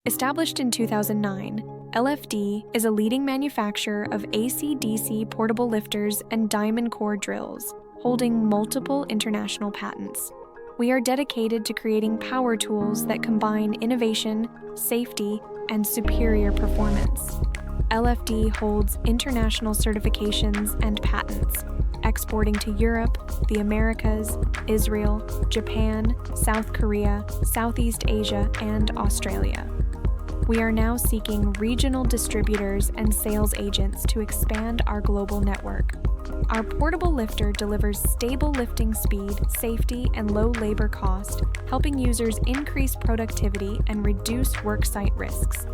Established in 2009, LFD is a leading manufacturer of AC/DC portable lifters and diamond core drills, holding multiple international patents. We are dedicated to creating power tools that combine innovation, safety, and superior performance. LFD holds international certifications and patents, exporting to Europe, the Americas, Israel, Japan, South Korea, Southeast Asia, and Australia. We are now seeking regional distributors and sales agents to expand our global network. Our portable lifter delivers stable lifting speed, safety, and low labor cost, helping users increase productivity and reduce worksite risks.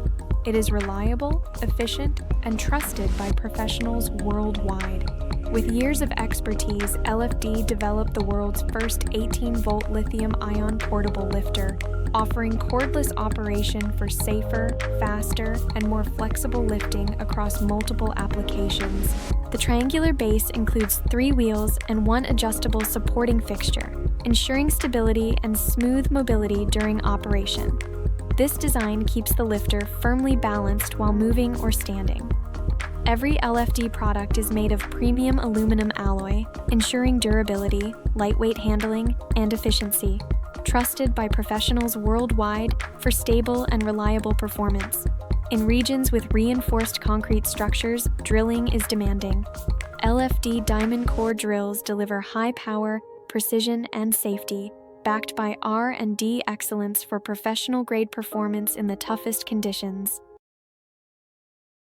It is reliable, efficient, and trusted by professionals worldwide. With years of expertise, LFD developed the world's first 18-volt lithium-ion portable lifter, offering cordless operation for safer, faster, and more flexible lifting across multiple applications. The triangular base includes 3 wheels and 1 adjustable supporting fixture, ensuring stability and smooth mobility during operation. This design keeps the lifter firmly balanced while moving or standing. Every LFD product is made of premium aluminum alloy, ensuring durability, lightweight handling, and efficiency. Trusted by professionals worldwide for stable and reliable performance. In regions with reinforced concrete structures, drilling is demanding. LFD diamond core drills deliver high power, precision, and safety, backed by R&D excellence for professional-grade performance in the toughest conditions.